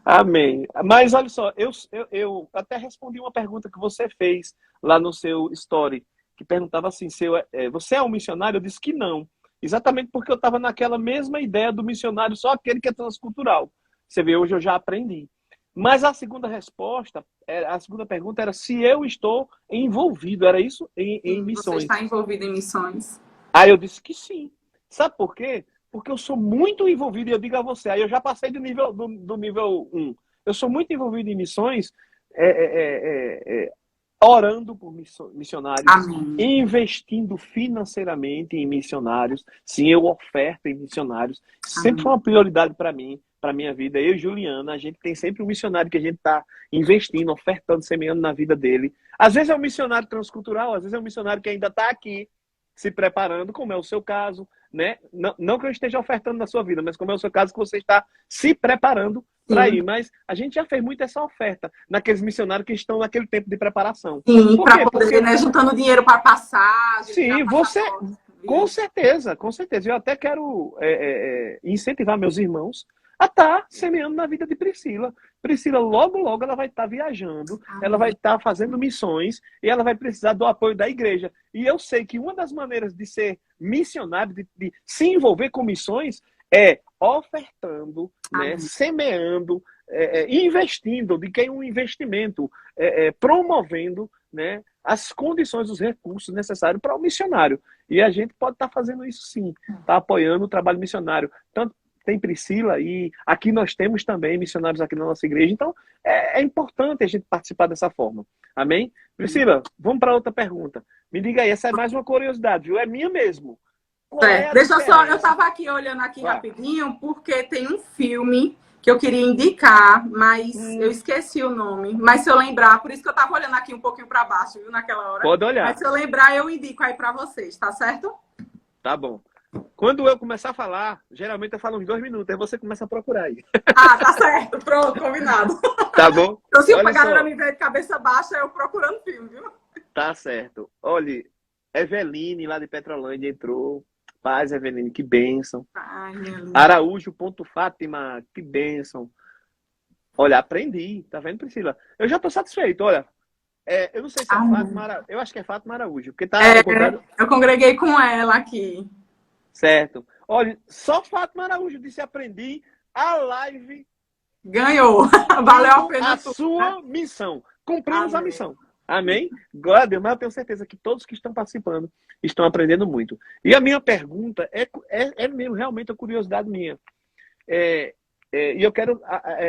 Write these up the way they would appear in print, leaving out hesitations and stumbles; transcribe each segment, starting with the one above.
Amém. Mas olha só, eu até respondi uma pergunta que você fez lá no seu story, que perguntava assim, você é um missionário? Eu disse que não. Exatamente porque eu estava naquela mesma ideia do missionário, só aquele que é transcultural. Você vê, hoje eu já aprendi. Mas a segunda resposta, a segunda pergunta era se eu estou envolvido, era isso? Em Sim, você está missões. envolvido em missões. Aí eu disse que sim. Sabe por quê? Porque eu sou muito envolvido, e eu digo a você, aí eu já passei do nível um. Eu sou muito envolvido em missões, é, é, é, é, orando por missionários, Amém. investindo financeiramente em missionários. Sim, eu oferto em missionários. Sempre foi Amém. uma prioridade para mim, para minha vida. Eu e Juliana, a gente tem sempre um missionário que a gente está investindo, ofertando, semeando na vida dele. Às vezes é um missionário transcultural, às vezes é um missionário que ainda está aqui, se preparando, como é o seu caso, né? Não que eu esteja ofertando na sua vida, mas como é o seu caso, que você está se preparando para Sim, ir. Mas a gente já fez muito essa oferta naqueles missionários que estão naquele tempo de preparação. sim, Por para quê? poder, Porque, né, juntando dinheiro para passagem, tirar sim, você, passaporte, com visto. certeza, com certeza. Eu até quero incentivar meus irmãos a estar semeando na vida de Priscila. Priscila, logo, logo, ela vai estar viajando, ela vai Amém. estar fazendo missões e ela vai precisar do apoio da igreja. E eu sei que uma das maneiras de ser missionário, de se envolver com missões, é ofertando, né, Amém. semeando, investindo, de quem um investimento, promovendo, né, as condições, os recursos necessários para o missionário. E a gente pode estar fazendo isso sim, está apoiando o trabalho missionário. Tanto tem Priscila e aqui nós temos também missionários aqui na nossa igreja. Então, é importante a gente participar dessa forma. Amém? Priscila, vamos para outra pergunta. Me diga aí, essa é mais uma curiosidade, viu? É minha mesmo. Qual é Certo. a Deixa só, eu diferença? estava aqui olhando aqui Vá. rapidinho, porque tem um filme que eu queria indicar, mas eu Hum, esqueci o nome. Mas se eu lembrar, por isso que eu estava olhando aqui um pouquinho para baixo, viu, naquela hora. pode Mas olhar. se eu lembrar, eu indico aí para vocês, tá certo? Tá bom. Quando eu começar a falar, geralmente eu falo uns 2 minutos, aí você começa a procurar aí. Ah, tá certo. Pronto, combinado. Tá bom? Então, se a Olha galera só, me ver de cabeça baixa, eu procurando filme, viu? tá certo. Olha, Eveline, lá de Petrolândia, entrou. Paz, Eveline, que bênção. Ai, minha linda. Araújo, ponto Fátima, que bênção. Olha, aprendi, tá vendo, Priscila? Eu já tô satisfeito, olha. Eu não sei se é Fátima Amém. Araújo, eu acho que é Fátima Araújo, porque tá ao contrário, Eu congreguei com ela aqui. certo. Olha, só Fátima Araújo disse aprendi, a live Ganhou. Valeu a cumprindo a pena tudo, né? sua missão. Cumprimos a Amém. missão. Amém? Glória a Deus, mas eu tenho certeza que todos que estão participando estão aprendendo muito. E a minha pergunta é mesmo realmente a curiosidade minha. E eu quero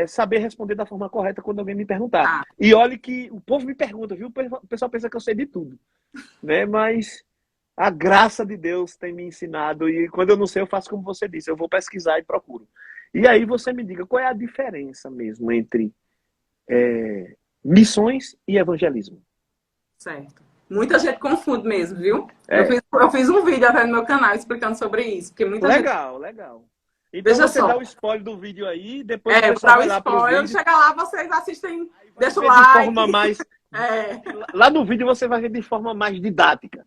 saber responder da forma correta quando alguém me perguntar. Tá. E olhe que o povo me pergunta, viu? O pessoal pensa que eu sei de tudo, né? Mas a graça de Deus tem me ensinado e quando eu não sei, eu faço como você disse, eu vou pesquisar e procuro. E aí você me diga qual é a diferença mesmo entre missões e evangelismo. Certo. Muita gente confunde mesmo, viu? É, Eu fiz um vídeo até no meu canal explicando sobre isso, porque muita gente. legal, legal. Então Veja você dá só. o spoiler do vídeo aí, depois o Vou pessoal dar o vai lá pro spoiler. vídeo, Chega lá, vocês assistem, aí vai deixa o ver de forma like. mais. É, Lá no vídeo você vai ver de forma mais didática.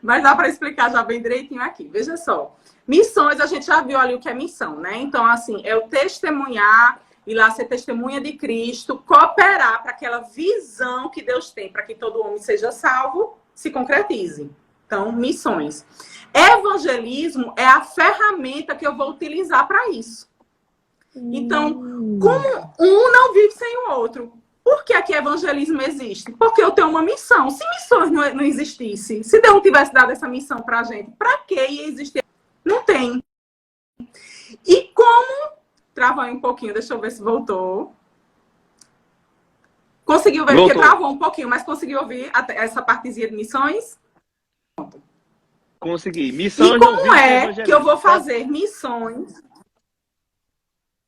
mas dá para explicar já bem direitinho aqui. Veja só. Missões, a gente já viu ali o que é missão, né? Então, assim, é o testemunhar, ir lá ser testemunha de Cristo, cooperar para aquela visão que Deus tem, para que todo homem seja salvo, se concretize. Então, missões. Evangelismo é a ferramenta que eu vou utilizar para isso. Então, como um não vive sem o outro. Por que aqui evangelismo existe? Porque eu tenho uma missão. Se missões não existissem, se Deus não tivesse dado essa missão para a gente, para que ia existir? Não tem. E como... Travou aí um pouquinho, deixa eu ver se voltou. Conseguiu ver? Porque Voltou. travou um pouquinho, mas conseguiu ouvir essa partezinha de missões? Consegui. E Missões não como vive sem é que eu evangelismo, vou certo? fazer missões?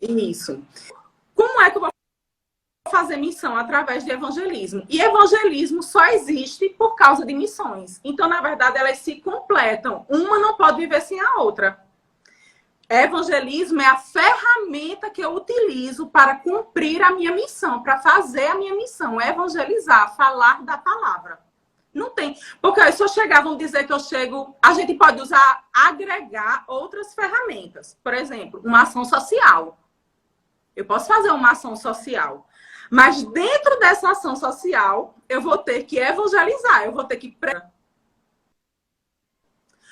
Isso. Como é que eu vou fazer missão através de evangelismo? E evangelismo só existe por causa de missões. Então, na verdade, elas se completam. Uma não pode viver sem a outra. Evangelismo é a ferramenta que eu utilizo para cumprir a minha missão, para fazer a minha missão, evangelizar, falar da palavra. Não tem. Porque se eu chegar, vão dizer que eu chego... A gente pode usar, agregar outras ferramentas. Por exemplo, uma ação social. Eu posso fazer uma ação social. Mas dentro dessa ação social, eu vou ter que evangelizar, eu vou ter que...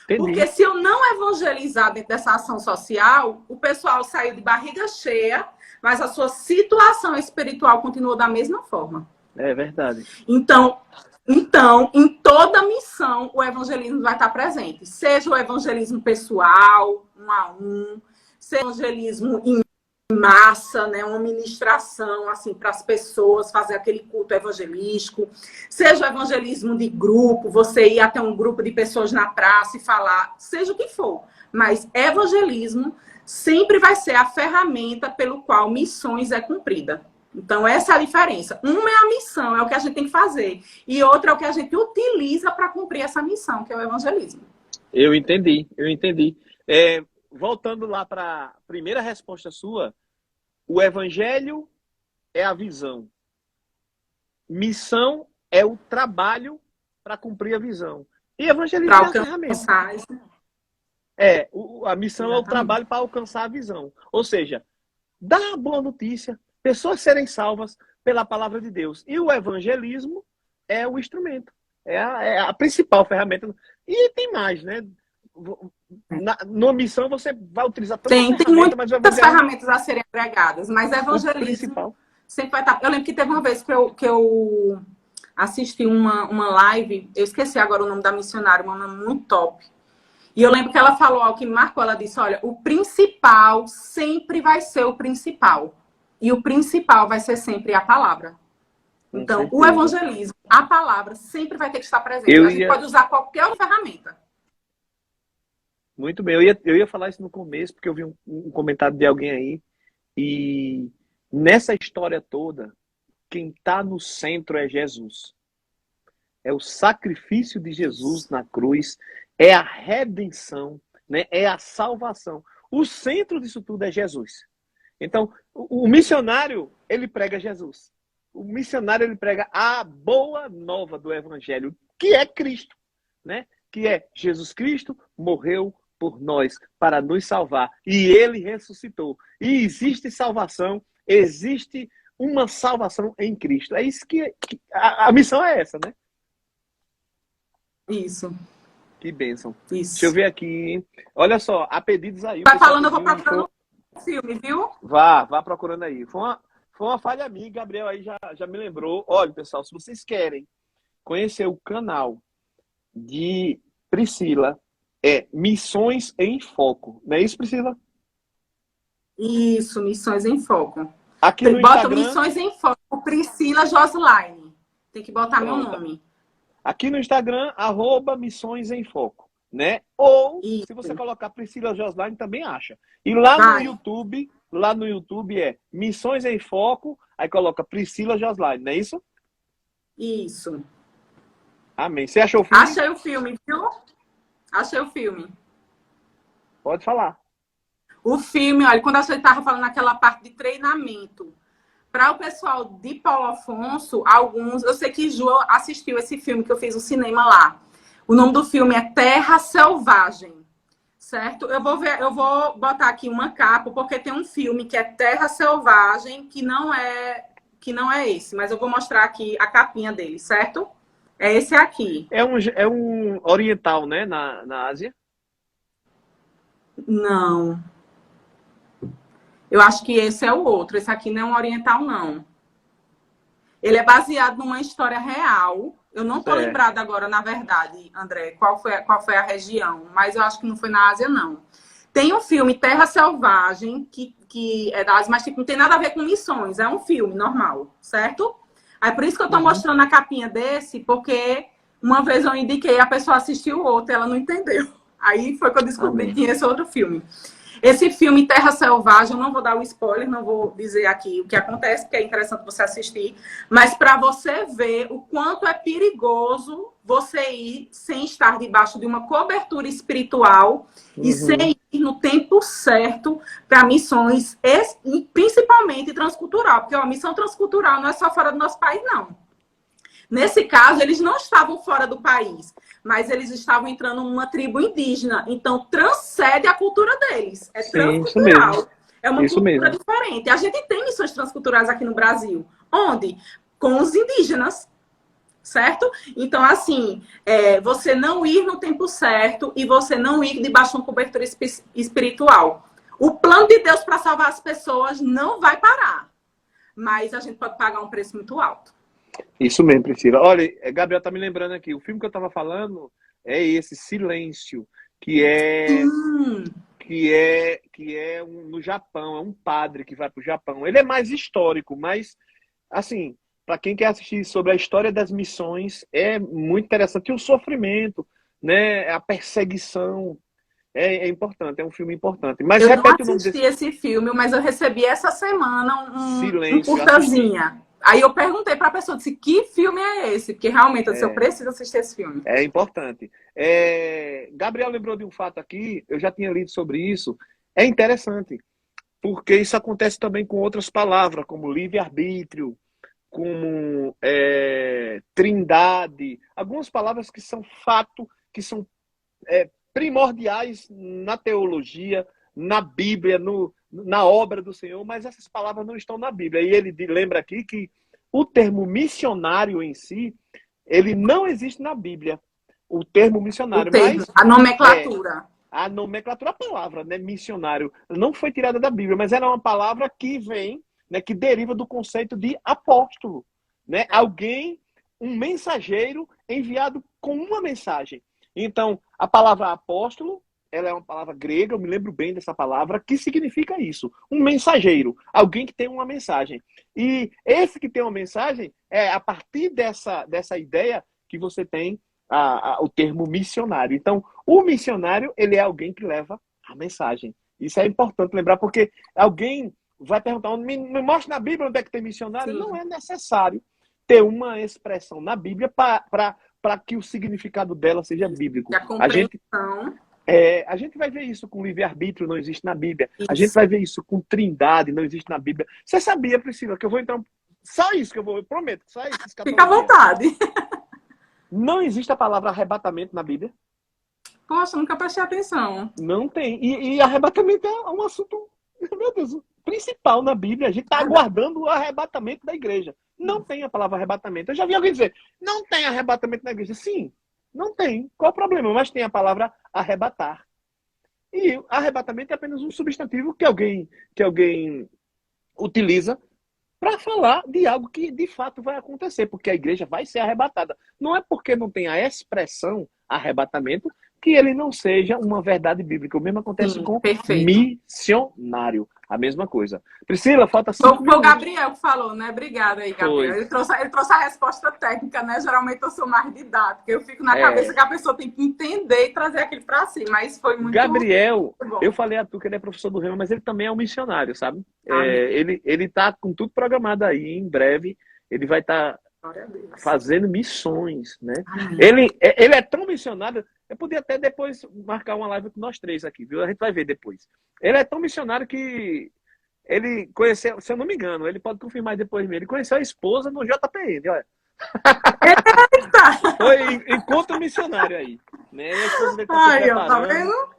Entendi. Porque se eu não evangelizar dentro dessa ação social, o pessoal saiu de barriga cheia, mas a sua situação espiritual continuou da mesma forma. É verdade. Então, em toda missão, o evangelismo vai estar presente. Seja o evangelismo pessoal, 1 a 1, seja o evangelismo em massa, né, uma ministração assim para as pessoas, fazer aquele culto evangelístico, seja o evangelismo de grupo, você ir até um grupo de pessoas na praça e falar, seja o que for, mas evangelismo sempre vai ser a ferramenta pelo qual missões é cumprida. Então essa é a diferença. Uma é a missão, é o que a gente tem que fazer, e outra é o que a gente utiliza para cumprir essa missão, que é o evangelismo. Eu entendi. Voltando lá para a primeira resposta sua, o evangelho é a visão. Missão é o trabalho para cumprir a visão. E evangelismo é a ferramenta. A missão é o trabalho para alcançar a visão. Ou seja, dar a boa notícia, pessoas serem salvas pela palavra de Deus. E o evangelismo é o instrumento. É a principal ferramenta. E tem mais, né? Na missão você vai utilizar toda tem muitas ferramentas a serem agregadas, mas evangelismo sempre vai estar. Eu lembro que teve uma vez que eu assisti uma live, eu esqueci agora o nome da missionária, uma nome muito top. E eu lembro que ela falou algo que me marcou, ela disse, olha, o principal sempre vai ser o principal. E o principal vai ser sempre a palavra. Então, o evangelismo, a palavra, sempre vai ter que estar presente. A gente pode usar qualquer outra ferramenta. Muito bem, eu ia falar isso no começo, porque eu vi um comentário de alguém aí, e nessa história toda, quem está no centro é Jesus. É o sacrifício de Jesus na cruz, é a redenção, né? É a salvação. O centro disso tudo é Jesus. Então, o missionário, ele prega Jesus. O missionário, ele prega a boa nova do evangelho, que é Cristo, né? Que é Jesus Cristo morreu por nós, para nos salvar. E ele ressuscitou. E existe salvação, existe uma salvação em Cristo. É isso que a missão é essa, né? Isso. Que bênção. Isso. Deixa eu ver aqui. Olha só, há pedidos aí. Vai falando, eu vou procurando o filme, viu? Vá procurando aí. Foi uma falha minha, Gabriel aí já me lembrou. Olha, pessoal, se vocês querem conhecer o canal de Priscila, Missões em Foco. Não é isso, Priscila? Isso, Missões em Foco. Aqui no Bota Instagram... Missões em Foco, Priscila Joslaine. Tem que botar meu nome. Aqui no Instagram, @Missões em Foco, né? Ou, isso. Se você colocar Priscila Joslaine, também acha. E lá no YouTube é Missões em Foco, aí coloca Priscila Joslaine, não é isso? Isso. Amém. Você achou o filme? Achei o filme, viu? Achei o filme. Pode falar. O filme, olha, quando a gente estava falando naquela parte de treinamento, para o pessoal de Paulo Afonso, alguns, eu sei que Ju assistiu esse filme que eu fiz no cinema lá. O nome do filme é Terra Selvagem, certo? Eu vou botar aqui uma capa, porque tem um filme que é Terra Selvagem, que não é esse, mas eu vou mostrar aqui a capinha dele, certo? É esse aqui. É um oriental, né? Na Ásia? Não. Eu acho que esse é o outro. Esse aqui não é um oriental, não. Ele é baseado numa história real. Eu não estou lembrada agora, na verdade, André, qual foi a região. Mas eu acho que não foi na Ásia, não. Tem um filme, Terra Selvagem, que é da Ásia, mas tipo, não tem nada a ver com missões. É um filme normal, certo? Aí por isso que eu estou mostrando a capinha desse, porque uma vez eu indiquei, a pessoa assistiu o outro, ela não entendeu. Aí foi que eu descobri que tinha esse outro filme. Esse filme, Terra Selvagem, eu não vou dar o spoiler, não vou dizer aqui o que acontece, porque é interessante você assistir, mas para você ver o quanto é perigoso você ir sem estar debaixo de uma cobertura espiritual e sem ir no tempo certo para missões, principalmente transcultural, porque a missão transcultural não é só fora do nosso país, não. Nesse caso, eles não estavam fora do país, mas eles estavam entrando numa tribo indígena. Então, transcende a cultura deles. É transcultural. É uma Isso cultura mesmo. diferente. A gente tem missões transculturais aqui no Brasil. Onde? Com os indígenas. Certo? Então, assim, você não ir no tempo certo e você não ir debaixo de uma cobertura espiritual. O plano de Deus para salvar as pessoas não vai parar. Mas a gente pode pagar um preço muito alto. Isso mesmo, Priscila. Olha, Gabriel tá me lembrando aqui, o filme que eu estava falando é esse Silêncio, que é Hum. no Japão, é um padre que vai para o Japão. Ele é mais histórico, mas assim, para quem quer assistir sobre a história das missões, é muito interessante. E o sofrimento, né, a perseguição é importante, é um filme importante. Mas Eu não repete o nome assisti desse esse filme, mas eu recebi essa semana um Silêncio, eu assisti. curtazinha. Aí eu perguntei para a pessoa, disse, que filme é esse? Porque realmente eu disse, eu preciso assistir esse filme. É importante. Gabriel lembrou de um fato aqui, eu já tinha lido sobre isso. É interessante, porque isso acontece também com outras palavras, como livre-arbítrio, como trindade. Algumas palavras que são fato, que são primordiais na teologia, na Bíblia, na obra do Senhor, mas essas palavras não estão na Bíblia. E ele lembra aqui que o termo missionário em si, ele não existe na Bíblia. O termo missionário, mas a nomenclatura. A nomenclatura, a palavra, né, missionário, não foi tirada da Bíblia, mas era uma palavra que vem, né, que deriva do conceito de apóstolo, né? Alguém, um mensageiro enviado com uma mensagem. Então, a palavra apóstolo, ela é uma palavra grega, eu me lembro bem dessa palavra, que significa isso, um mensageiro, alguém que tem uma mensagem. E esse que tem uma mensagem, é a partir dessa ideia que você tem o termo missionário. Então, o missionário, ele é alguém que leva a mensagem. Isso é importante lembrar, porque alguém vai perguntar, me mostra na Bíblia onde é que tem missionário. Sim. Não é necessário ter uma expressão na Bíblia para que o significado dela seja bíblico. E a compreensão... A gente vai ver isso com livre-arbítrio, não existe na Bíblia. Isso. A gente vai ver isso com trindade, não existe na Bíblia. Você sabia, Priscila, que eu vou entrar... Só isso que eu prometo. Só isso. Fica à vontade. Não existe a palavra arrebatamento na Bíblia. Poxa, nunca prestei atenção. Não tem. E arrebatamento é um assunto, meu Deus, principal na Bíblia. A gente está aguardando o arrebatamento da igreja. Não tem a palavra arrebatamento. Eu já vi alguém dizer, não tem arrebatamento na igreja. Sim, não tem. Qual o problema? Mas tem a palavra arrebatar. E arrebatamento é apenas um substantivo que alguém utiliza para falar de algo que de fato vai acontecer, porque a igreja vai ser arrebatada. Não é porque não tem a expressão arrebatamento que ele não seja uma verdade bíblica. O mesmo acontece com missionário. A mesma coisa. Priscila, falta 5 minutos. Foi o Gabriel que falou, né? Obrigada aí, Gabriel. Ele trouxe a resposta técnica, né? Geralmente eu sou mais didática. Eu fico na cabeça que a pessoa tem que entender e trazer aquilo para si. Mas foi muito Gabriel, muito bom. Eu falei a tu que ele é professor do Rema, mas ele também é um missionário, sabe? Ele tá com tudo programado aí. Em breve ele vai estar fazendo missões, né? Ele é tão missionário. Eu podia até depois marcar uma live com nós três aqui, viu? A gente vai ver depois. Ele é tão missionário que ele conheceu, se eu não me engano, ele pode confirmar depois mesmo, ele conheceu a esposa no JPN, olha. Foi encontro missionário aí. Né? E a esposa dele tá se preparando. Tá vendo?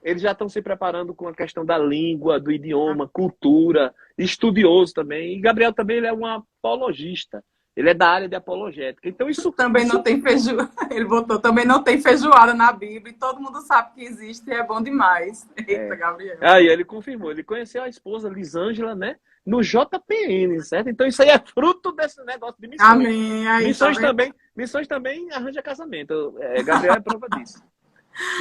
Eles já estão se preparando com a questão da língua, do idioma, cultura, estudioso também. E Gabriel também ele é um apologista. Ele é da área de apologética. Então isso também não tem feijoada. Ele botou, também não tem feijoada na Bíblia. E todo mundo sabe que existe e é bom demais. Eita, Gabriel. Aí ele confirmou. Ele conheceu a esposa Lisângela, né? No JPN, certo? Então isso aí é fruto desse negócio de missões. Amém. Aí, missões também arranja casamento. Gabriel é prova disso.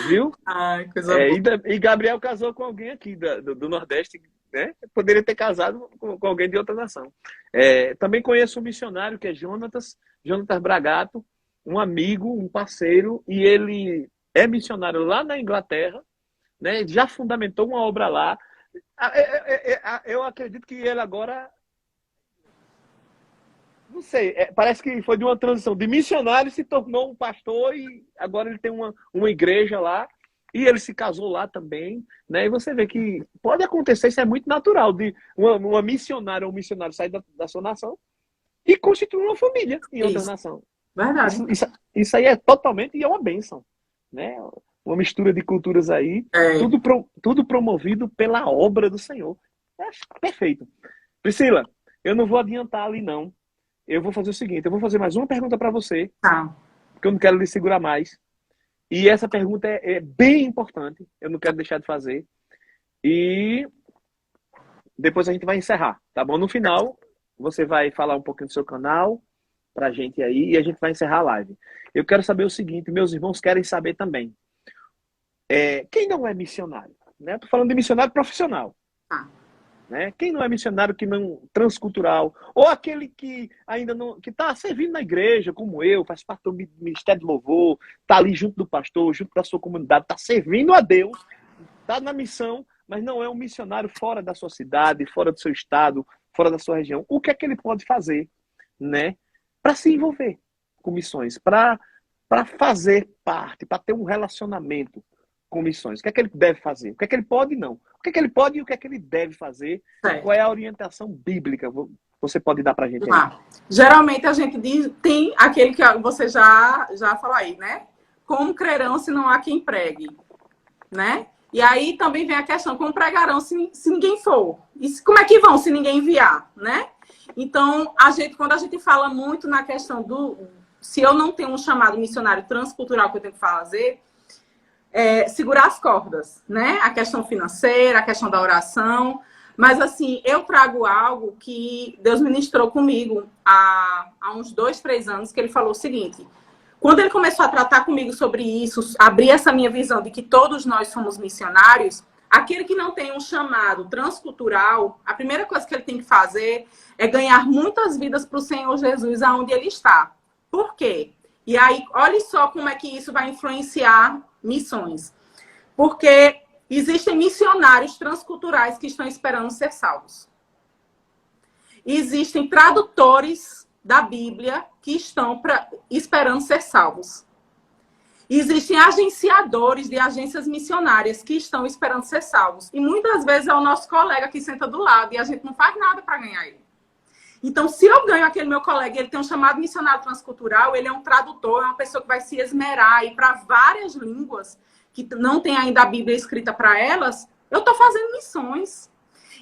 Viu? Ai, coisa boa. E Gabriel casou com alguém aqui do Nordeste, né? Poderia ter casado com alguém de outra nação. Também conheço um missionário que é Jonatas Bragato, um amigo, um parceiro, e ele é missionário lá na Inglaterra, né? Já fundamentou uma obra lá. Eu acredito que ele agora... Não sei, parece que foi de uma transição de missionário, se tornou um pastor e agora ele tem uma igreja lá e ele se casou lá também, né? E você vê que pode acontecer, isso é muito natural, de uma missionária ou um missionário sair da sua nação e constituir uma família em outra nação. Verdade. Isso aí é totalmente, e é uma bênção, né? Uma mistura de culturas aí, tudo promovido pela obra do Senhor. Acho perfeito. Priscila, eu não vou adiantar ali, não. Eu vou fazer o seguinte, eu vou fazer mais uma pergunta para você, Tá. porque eu não quero lhe segurar mais. E essa pergunta é bem importante, eu não quero deixar de fazer. E depois a gente vai encerrar, tá bom? No final, você vai falar um pouquinho do seu canal pra gente aí e a gente vai encerrar a live. Eu quero saber o seguinte, meus irmãos querem saber também. Quem não é missionário? Né? Estou falando de missionário profissional. Tá. Né? Quem não é missionário que não transcultural, ou aquele que ainda não, que está servindo na igreja, como eu, faz parte do ministério de louvor, está ali junto do pastor, junto da sua comunidade, está servindo a Deus, está na missão, mas não é um missionário fora da sua cidade, fora do seu estado, fora da sua região. O que é que ele pode fazer, né, para se envolver com missões, para fazer parte, para ter um relacionamento com missões? O que é que ele deve fazer? O que é que ele pode não? O que é que ele pode e o que é que ele deve fazer? Certo. Qual é a orientação bíblica? Você pode dar para a gente aí? Ah, geralmente a gente diz, tem aquele que você já falou aí, né? Como crerão se não há quem pregue, né? E aí também vem a questão, como pregarão se ninguém for? E como é que vão se ninguém enviar, né? Então, quando a gente fala muito na questão se eu não tenho um chamado missionário transcultural que eu tenho que fazer, segurar as cordas, né? A questão financeira, a questão da oração. Mas, assim, eu trago algo que Deus ministrou comigo há uns 2, 3 anos, que ele falou o seguinte: quando ele começou a tratar comigo sobre isso, abrir essa minha visão de que todos nós somos missionários, aquele que não tem um chamado transcultural, a primeira coisa que ele tem que fazer é ganhar muitas vidas para o Senhor Jesus aonde ele está. Por quê? E aí, olhe só como é que isso vai influenciar missões. Porque existem missionários transculturais que estão esperando ser salvos. Existem tradutores da Bíblia que estão esperando ser salvos. Existem agenciadores de agências missionárias que estão esperando ser salvos. E muitas vezes é o nosso colega que senta do lado e a gente não faz nada para ganhar ele. Então, se eu ganho aquele meu colega e ele tem um chamado missionário transcultural, ele é um tradutor, é uma pessoa que vai se esmerar e ir para várias línguas que não tem ainda a Bíblia escrita para elas, eu estou fazendo missões.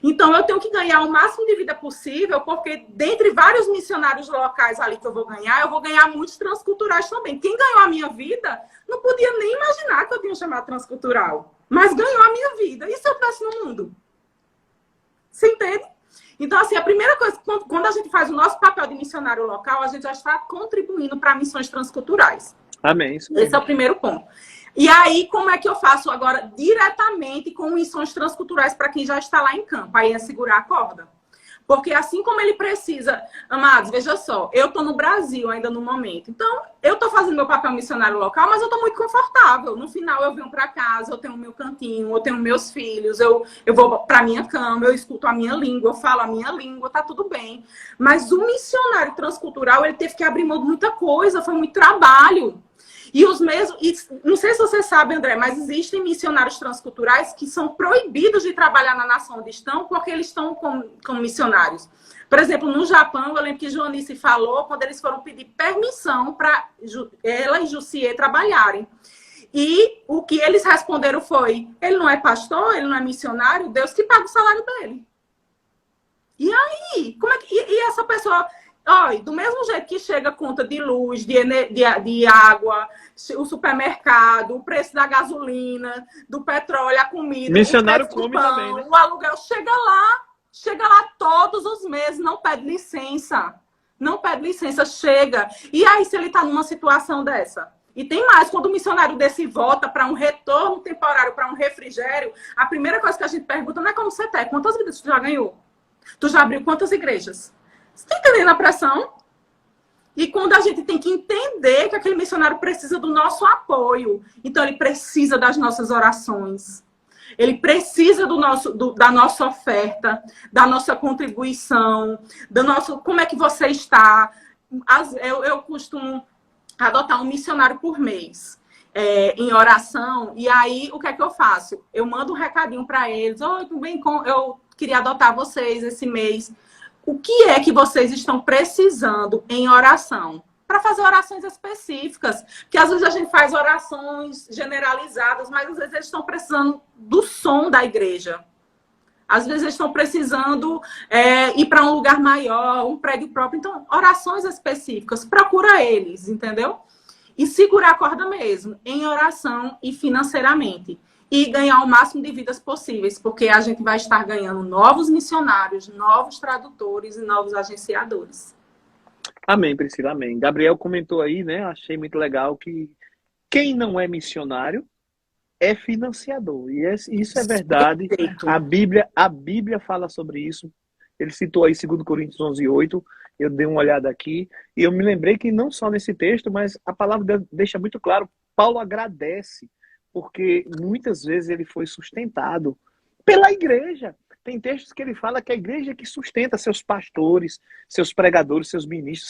Então, eu tenho que ganhar o máximo de vida possível, porque dentre vários missionários locais ali que eu vou ganhar muitos transculturais também. Quem ganhou a minha vida não podia nem imaginar que eu tinha um chamado transcultural, mas ganhou a minha vida. E se eu estivesse no mundo? Você entende? Então, assim, a primeira coisa, quando a gente faz o nosso papel de missionário local, a gente já está contribuindo para missões transculturais. Amém. Isso mesmo. Esse é o primeiro ponto. E aí, como é que eu faço agora diretamente com missões transculturais para quem já está lá em campo? Aí é segurar a corda. Porque assim como ele precisa... Amados, veja só, eu estou no Brasil ainda no momento. Então, eu estou fazendo meu papel missionário local, mas eu estou muito confortável. No final, eu venho para casa, eu tenho o meu cantinho, eu tenho meus filhos, eu vou para a minha cama, eu escuto a minha língua, eu falo a minha língua, tá tudo bem. Mas o missionário transcultural, ele teve que abrir mão de muita coisa, foi muito trabalho. E os mesmos, não sei se você sabe, André, mas existem missionários transculturais que são proibidos de trabalhar na nação onde estão, porque eles estão como missionários. Por exemplo, no Japão, eu lembro que Joanice falou quando eles foram pedir permissão para ela e Jussier trabalharem. E o que eles responderam foi: ele não é pastor, ele não é missionário, Deus que paga o salário dele. E aí? Como é que, e essa pessoa... Olha, do mesmo jeito que chega a conta de luz, de água, o supermercado, o preço da gasolina, do petróleo, a comida, missionário o preço do come pão, também, né? o aluguel, chega lá todos os meses, não pede licença. Não pede licença, chega. E aí, se ele está numa situação dessa? E tem mais, quando o missionário desse volta para um retorno temporário, para um refrigério, a primeira coisa que a gente pergunta não é como você está, é quantas vidas tu já ganhou? Tu já abriu quantas igrejas? Você está entendendo a pressão? E quando a gente tem que entender que aquele missionário precisa do nosso apoio, então ele precisa das nossas orações, ele precisa da nossa oferta, da nossa contribuição, do nosso... Como é que você está? Eu costumo adotar um missionário por mês em oração, e aí o que é que eu faço? Eu mando um recadinho para eles: oi, tudo bem? Eu queria adotar vocês esse mês. O que é que vocês estão precisando em oração? Para fazer orações específicas. Porque às vezes a gente faz orações generalizadas, mas às vezes eles estão precisando do som da igreja. Às vezes eles estão precisando ir para um lugar maior, um prédio próprio. Então, orações específicas, procura eles, entendeu? E segurar a corda mesmo, em oração e financeiramente. E ganhar o máximo de vidas possíveis, porque a gente vai estar ganhando novos missionários, novos tradutores e novos agenciadores. Amém, Priscila, amém. Gabriel comentou aí, né? Achei muito legal que quem não é missionário é financiador. E isso é verdade. A Bíblia fala sobre isso. Ele citou aí 2 Coríntios 11:8. Eu dei uma olhada aqui e eu me lembrei que não só nesse texto, mas a palavra deixa muito claro. Paulo agradece, porque muitas vezes ele foi sustentado pela igreja. Tem textos que ele fala que a igreja que sustenta seus pastores, seus pregadores, seus ministros,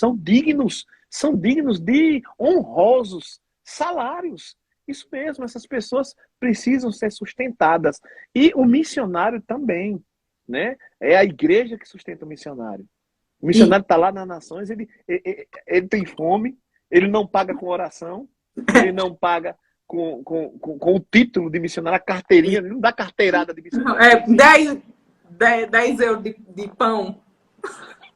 são dignos de honrosos salários. Isso mesmo, essas pessoas precisam ser sustentadas. E o missionário também, né? É a igreja que sustenta o missionário. O missionário está lá nas nações, ele tem fome, ele não paga com oração, ele não paga com o título de missionário, a carteirinha, ele não dá carteirada de missionário. 10 euros de pão.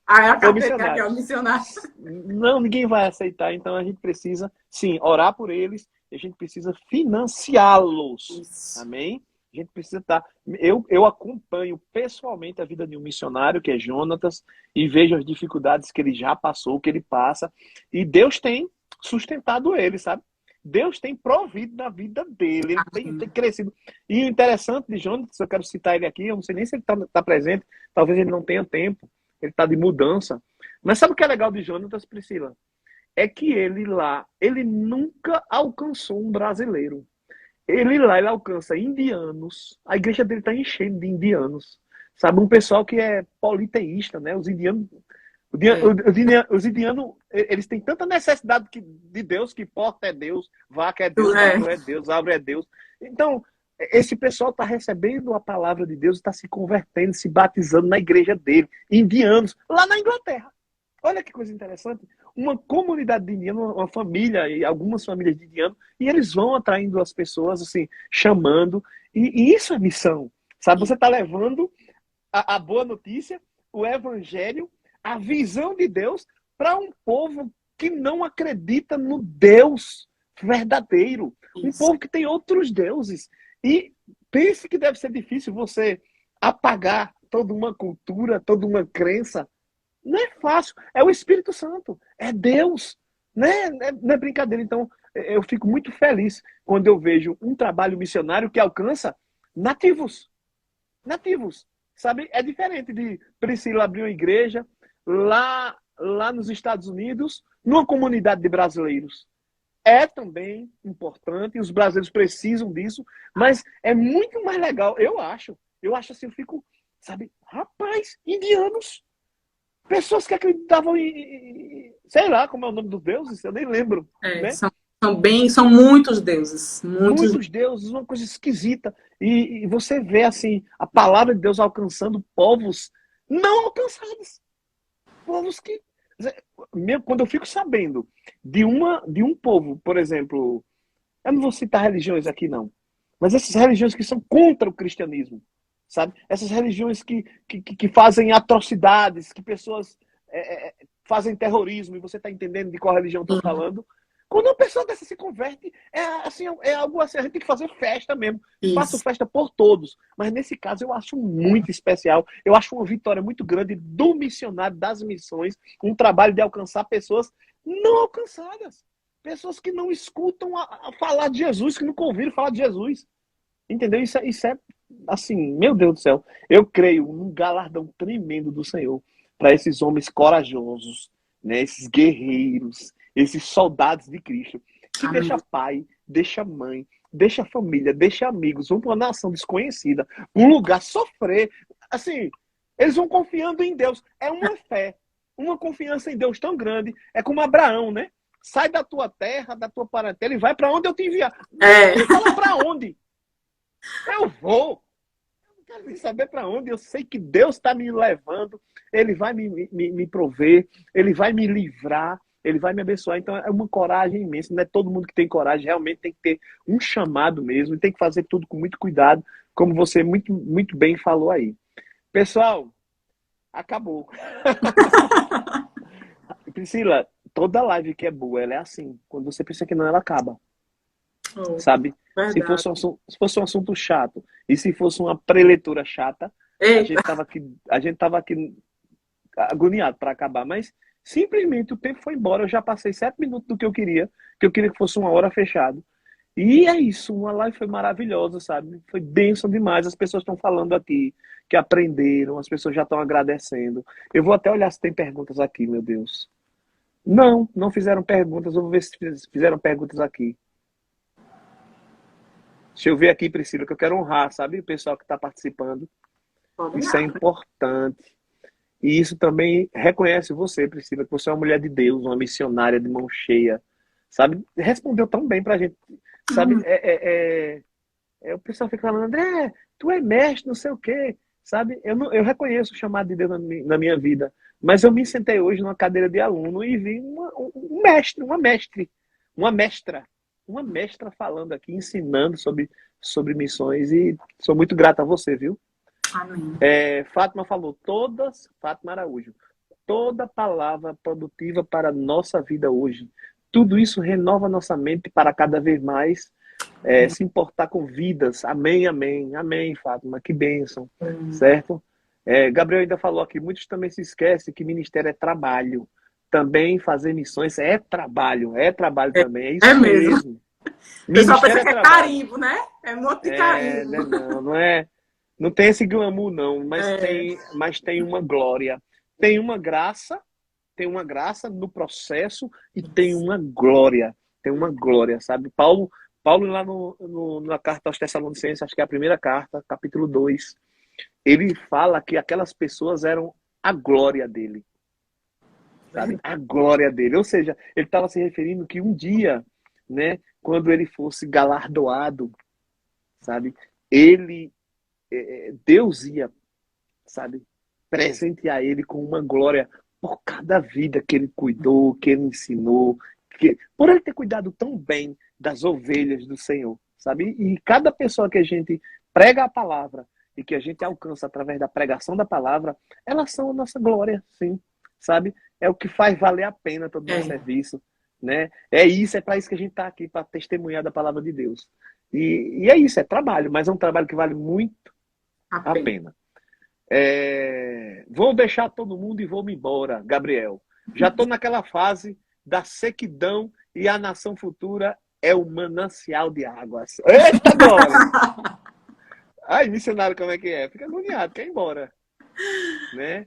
Aí a carteirinha que é o missionário. Não, ninguém vai aceitar, então a gente precisa, sim, orar por eles, e a gente precisa financiá-los. Amém? A gente precisa estar. Eu acompanho pessoalmente a vida de um missionário, que é Jonatas, e vejo as dificuldades que ele já passou, que ele passa. E Deus tem sustentado ele, sabe? Deus tem provido na vida dele. Ele tem crescido. E o interessante de Jonatas, eu quero citar ele aqui, eu não sei nem se ele está presente, talvez ele não tenha tempo, ele está de mudança. Mas sabe o que é legal de Jonatas, Priscila? É que ele nunca alcançou um brasileiro. Ele alcança indianos. A igreja dele está enchendo de indianos. Sabe, um pessoal que é politeísta, né? Os indianos, eles têm tanta necessidade de Deus, que porta é Deus, vaca é Deus, é Deus, árvore é Deus. Então, esse pessoal está recebendo a palavra de Deus, está se convertendo, se batizando na igreja dele. Indianos, lá na Inglaterra. Olha que coisa interessante. Uma comunidade de indianos, uma família, e algumas famílias de indianos, e eles vão atraindo as pessoas, assim, chamando. E isso é missão. Sabe, você está levando a boa notícia, o evangelho, a visão de Deus para um povo que não acredita no Deus verdadeiro. Isso. Um povo que tem outros deuses. E pense que deve ser difícil você apagar toda uma cultura, toda uma crença. Não é fácil. É o Espírito Santo. É Deus. Não é brincadeira. Então, eu fico muito feliz quando eu vejo um trabalho missionário que alcança nativos. Nativos. Sabe? É diferente de Priscila abrir uma igreja lá nos Estados Unidos, numa comunidade de brasileiros. É também importante, e os brasileiros precisam disso, mas é muito mais legal, eu acho. Eu acho assim, eu fico, sabe, rapaz, indianos. Pessoas que acreditavam em sei lá como é o nome dos deuses, eu nem lembro. Né? São muitos deuses. Muitos deuses, uma coisa esquisita. E você vê assim, a palavra de Deus alcançando povos não alcançados. Povos que... Quando eu fico sabendo de um povo, por exemplo, eu não vou citar religiões aqui não, mas essas religiões que são contra o cristianismo, sabe? Essas religiões que fazem atrocidades, que pessoas fazem terrorismo, e você está entendendo de qual religião eu estou falando. Quando uma pessoa dessa se converte, é algo assim, a gente tem que fazer festa mesmo. Faço festa por todos. Mas nesse caso eu acho muito especial. Eu acho uma vitória muito grande do missionário, das missões, um trabalho de alcançar pessoas não alcançadas. Pessoas que não escutam a falar de Jesus, que nunca ouviram falar de Jesus. Entendeu? Isso é assim, meu Deus do céu. Eu creio num galardão tremendo do Senhor para esses homens corajosos, né? Esses guerreiros, esses soldados de Cristo, que deixa pai, deixa mãe, deixa família, deixa amigos, vão para uma nação desconhecida, um lugar sofrer. Assim, eles vão confiando em Deus. É uma fé, uma confiança em Deus tão grande. É como Abraão, né? Sai da tua terra, da tua parentela e vai para onde eu te enviar. Ele fala para onde? Eu vou. Eu não quero nem saber para onde. Eu sei que Deus está me levando. Ele vai me prover. Ele vai me livrar. Ele vai me abençoar. Então é uma coragem imensa. Não é todo mundo que tem coragem. Realmente tem que ter um chamado mesmo. E tem que fazer tudo com muito cuidado, como você muito, muito bem falou aí. Pessoal, acabou. Priscila, toda live que é boa, ela é assim. Quando você pensa que não, ela acaba. Oh, Sabe? verdade. Se fosse um assunto chato e se fosse uma preletura chata, Eita. a gente tava aqui agoniado para acabar, mas simplesmente o tempo foi embora. Eu já passei 7 minutos do que eu queria que fosse 1 hora fechado. E é isso, uma live foi maravilhosa, sabe? Foi bênção demais. As pessoas estão falando aqui que aprenderam, as pessoas já estão agradecendo. Eu vou até olhar se tem perguntas aqui, meu Deus. Não, não fizeram perguntas. Eu vou ver se fizeram perguntas aqui. Deixa eu ver aqui, Priscila, que eu quero honrar, sabe? O pessoal que está participando. Pode Isso é nada. importante. E isso também reconhece você, Priscila, que você é uma mulher de Deus, uma missionária de mão cheia. Sabe? Respondeu tão bem pra gente. Sabe? O pessoal fica falando, André, tu é mestre, não sei o quê. Sabe? Eu reconheço o chamado de Deus na minha vida. Mas eu me sentei hoje numa cadeira de aluno e vi um mestre, uma mestra falando aqui, ensinando sobre missões. E sou muito grato a você, viu? Amém. Fátima falou, Fátima Araújo, toda palavra produtiva para a nossa vida hoje. Tudo isso renova nossa mente para cada vez mais se importar com vidas. Amém, amém, amém, Fátima, que bênção, certo? Gabriel ainda falou aqui, muitos também se esquecem que ministério é trabalho. Também fazer missões é trabalho também, é isso mesmo. O pessoal pensa Ministério é que é trabalho. carimbo, né? É um monte de carimbo. Não é. Não tem esse glamour, não, mas tem uma glória. Tem uma graça no processo e tem uma glória, sabe? Paulo lá na carta aos Tessalonicenses, acho que é a primeira carta, capítulo 2, ele fala que aquelas pessoas eram a glória dele, sabe? A glória dele. Ou seja, ele estava se referindo que um dia, né, quando ele fosse galardoado, sabe? Deus ia, sabe, presentear ele com uma glória por cada vida que ele cuidou, que ele ensinou, por ele ter cuidado tão bem das ovelhas do Senhor, sabe? E cada pessoa que a gente prega a palavra e que a gente alcança através da pregação da palavra, elas são a nossa glória, sim, sabe? É o que faz valer a pena todo o nosso serviço, né? É para isso que a gente está aqui, para testemunhar da palavra de Deus. E é isso, é trabalho, mas é um trabalho que vale muito a pena. Vou deixar todo mundo e vou me embora, Gabriel. Já estou naquela fase da sequidão e a nação futura é o manancial de águas. Eita, glória! Ai, missionário, como é que é? Fica agoniado, quer ir embora. Né?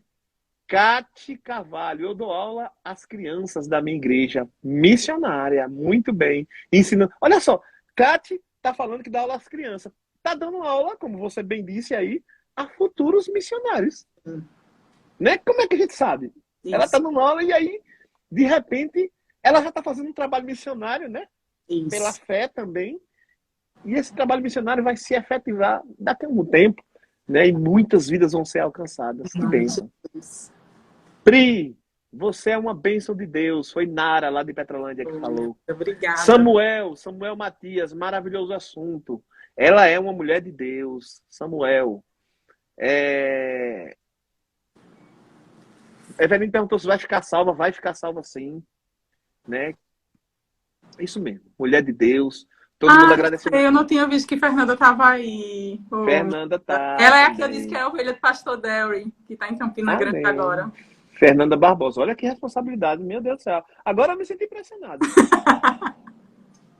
Cate Carvalho, eu dou aula às crianças da minha igreja, missionária, muito bem. Ensinando. Olha só, Cate está falando que dá aula às crianças. Está dando aula, como você bem disse aí, a futuros missionários. Né? Como é que a gente sabe? Isso. Ela está dando aula e aí, de repente, ela já está fazendo um trabalho missionário, né? Isso. Pela fé também. E esse trabalho missionário vai se efetivar daqui a algum tempo, né? E muitas vidas vão ser alcançadas. Que bênção. Pri, você é uma bênção de Deus. Foi Nara, lá de Petrolândia, que falou. Obrigada. Samuel Matias, maravilhoso assunto. Ela é uma mulher de Deus. Samuel. Evelyn perguntou se vai ficar salva. Vai ficar salva, sim. Né? Isso mesmo. Mulher de Deus. Todo mundo agradecendo. Eu não tinha visto que Fernanda estava aí. Fernanda tá. Ela é a que eu disse que é a ovelha do pastor Derry, que está em Campina Grande agora. Fernanda Barbosa. Olha que responsabilidade, meu Deus do céu. Agora eu me senti impressionado.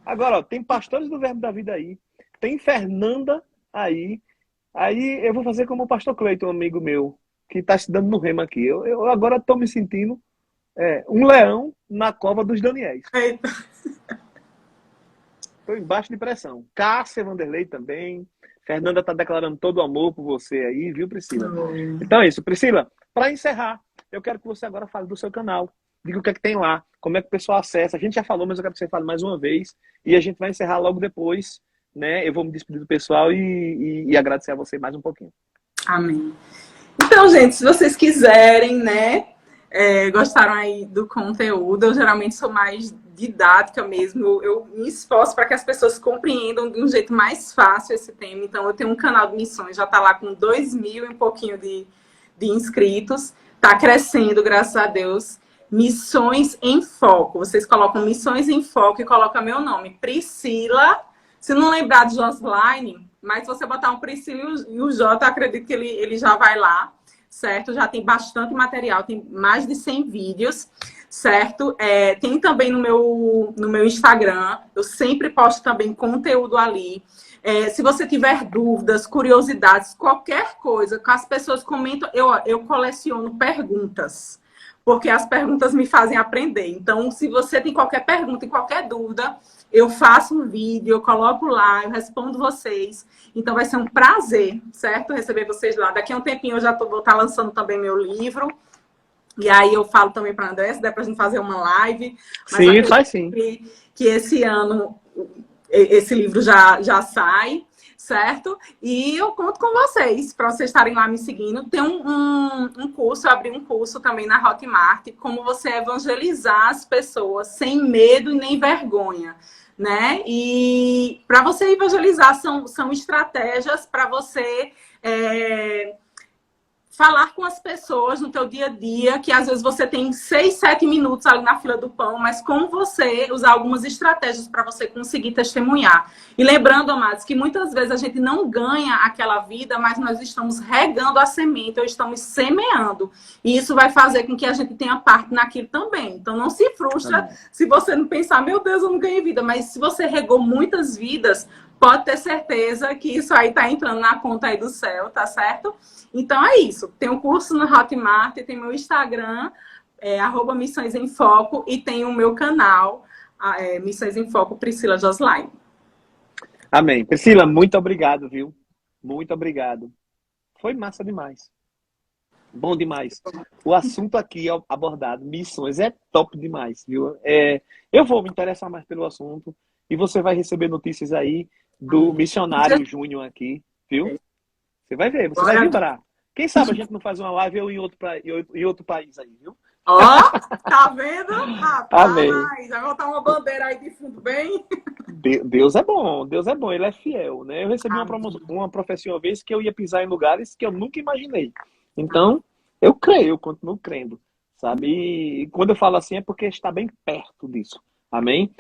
Agora, ó, tem pastores do Verbo da Vida aí. Tem Fernanda aí. Aí eu vou fazer como o pastor Cleiton, um amigo meu, que está estudando no Rema aqui. Eu agora estou me sentindo um leão na cova dos Daniéis. Estou embaixo de pressão. Cássia Vanderlei também. Fernanda está declarando todo o amor por você aí, viu, Priscila? Então é isso. Priscila, para encerrar, eu quero que você agora fale do seu canal. Diga o que é que tem lá, como é que o pessoal acessa. A gente já falou, mas eu quero que você fale mais uma vez. E a gente vai encerrar logo depois, né? Eu vou me despedir do pessoal e agradecer a você mais um pouquinho. Amém. Então, gente, se vocês quiserem, né? Gostaram aí do conteúdo, eu geralmente sou mais didática mesmo, eu me esforço para que as pessoas compreendam de um jeito mais fácil esse tema. Então eu tenho um canal de missões, já está lá com 2.000 e um pouquinho de de inscritos. Está crescendo, graças a Deus. Missões em Foco. Vocês colocam Missões em Foco e colocam meu nome, Priscila. Se não lembrar de Josline, mas se você botar um Priscila e o J, acredito que ele já vai lá, certo? Já tem bastante material, tem mais de 100 vídeos, certo? Tem também no meu Instagram, eu sempre posto também conteúdo ali. Se você tiver dúvidas, curiosidades, qualquer coisa, que as pessoas comentam, eu coleciono perguntas, porque as perguntas me fazem aprender. Então, se você tem qualquer pergunta e qualquer dúvida, eu faço um vídeo, eu coloco lá, eu respondo vocês. Então, vai ser um prazer, certo? Receber vocês lá. Daqui a um tempinho eu já vou estar lançando também meu livro. E aí eu falo também para a André, se der para a gente fazer uma live. Mas sim, faz sim. Que esse ano esse livro já sai, certo? E eu conto com vocês, para vocês estarem lá me seguindo. Tem um curso, eu abri um curso também na Hotmart, como você evangelizar as pessoas sem medo e nem vergonha, né? E para você evangelizar são estratégias para você falar com as pessoas no teu dia a dia, que às vezes você tem 6, 7 minutos ali na fila do pão, mas como você usar algumas estratégias para você conseguir testemunhar. E lembrando, amados, que muitas vezes a gente não ganha aquela vida, mas nós estamos regando a semente, ou estamos semeando. E isso vai fazer com que a gente tenha parte naquilo também. Então não se frustra se você não pensar, meu Deus, eu não ganhei vida. Mas se você regou muitas vidas, pode ter certeza que isso aí tá entrando na conta aí do céu, tá certo? Então é isso. Tem um curso no Hotmart, tem meu Instagram, @Missões em Foco, e tem o meu canal, Missões em Foco, Priscila Josline. Amém. Priscila, muito obrigado, viu? Muito obrigado. Foi massa demais. Bom demais. O assunto aqui abordado, missões, é top demais, viu? Eu vou me interessar mais pelo assunto e você vai receber notícias aí do missionário Júnior aqui, viu? Você vai ver, você vai vibrar. Quem sabe a gente não faz uma live ou em outro país aí, viu? Ó, tá vendo? Rapaz, Amém. vai botar uma bandeira aí de fundo bem. Deus é bom, ele é fiel, né? Eu recebi uma profecia uma vez que eu ia pisar em lugares que eu nunca imaginei. Então, eu creio, eu continuo crendo, sabe? E quando eu falo assim é porque está bem perto disso. Amém?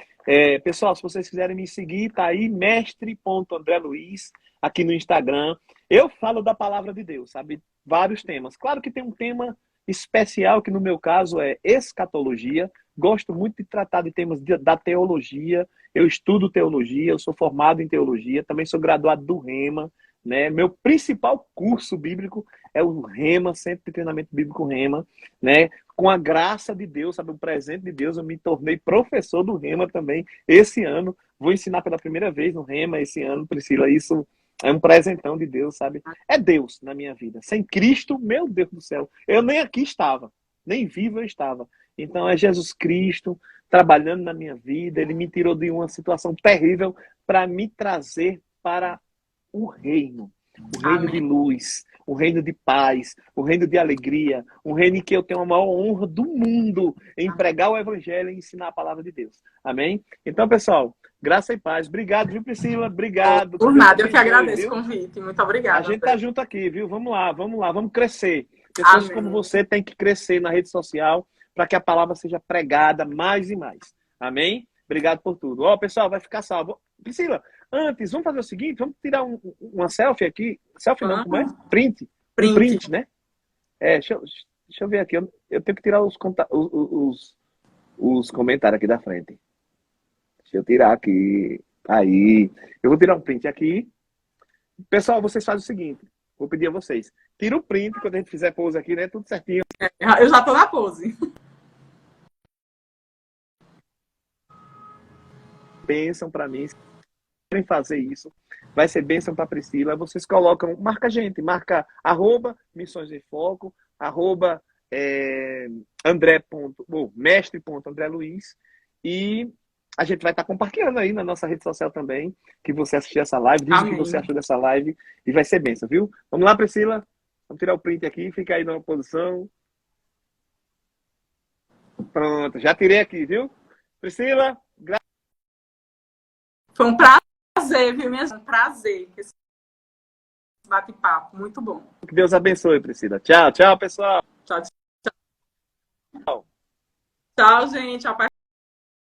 Pessoal, se vocês quiserem me seguir, tá aí, mestre.andreluiz, aqui no Instagram. Eu falo da palavra de Deus, sabe? Vários temas. Claro que tem um tema especial, que no meu caso é escatologia. Gosto muito de tratar de temas da teologia. Eu estudo teologia, eu sou formado em teologia, também sou graduado do Rema, né? Meu principal curso bíblico é o Rema, Centro de Treinamento Bíblico Rema, né? Com a graça de Deus, sabe, o presente de Deus, eu me tornei professor do Rema também esse ano. Vou ensinar pela primeira vez no Rema esse ano, Priscila. Isso é um presentão de Deus, sabe? É Deus na minha vida. Sem Cristo, meu Deus do céu, eu nem aqui estava, nem vivo eu estava. Então é Jesus Cristo trabalhando na minha vida. Ele me tirou de uma situação terrível para me trazer para o reino de luz, o reino de paz, o reino de alegria, um reino em que eu tenho a maior honra do mundo em pregar o evangelho e ensinar a palavra de Deus. Amém? Então, pessoal, graça e paz. Obrigado, viu, Priscila? Obrigado. Por nada, eu que agradeço o convite. Muito obrigada. A gente tá junto aqui, viu? Vamos lá, vamos crescer. Pessoas como você têm que crescer na rede social para que a palavra seja pregada mais e mais. Amém? Obrigado por tudo. Pessoal, vai ficar salvo. Priscila, antes, vamos fazer o seguinte, vamos tirar uma selfie aqui. Selfie não, como é? Print. Print, né? Deixa eu ver aqui. Eu tenho que tirar os comentários aqui da frente. Deixa eu tirar aqui. Aí. Eu vou tirar um print aqui. Pessoal, vocês fazem o seguinte. Vou pedir a vocês. Tira o print quando a gente fizer pose aqui, né? Tudo certinho. Eu já tô na pose. Bênção para mim. Se querem fazer isso, vai ser bênção para Priscila. Vocês colocam, marca a gente, marca @Missões em Foco, mestre.andreluiz, e a gente vai estar compartilhando aí na nossa rede social também, que você assistiu essa live, diz o que você achou dessa live, e vai ser bênção, viu? Vamos lá, Priscila? Vamos tirar o print aqui, fica aí numa posição. Pronto, já tirei aqui, viu? Priscila, foi um prazer, viu, minha gente? Um prazer. bate-papo. Muito bom. Que Deus abençoe, Priscila. Tchau, tchau, pessoal. Tchau, tchau. Tchau, gente.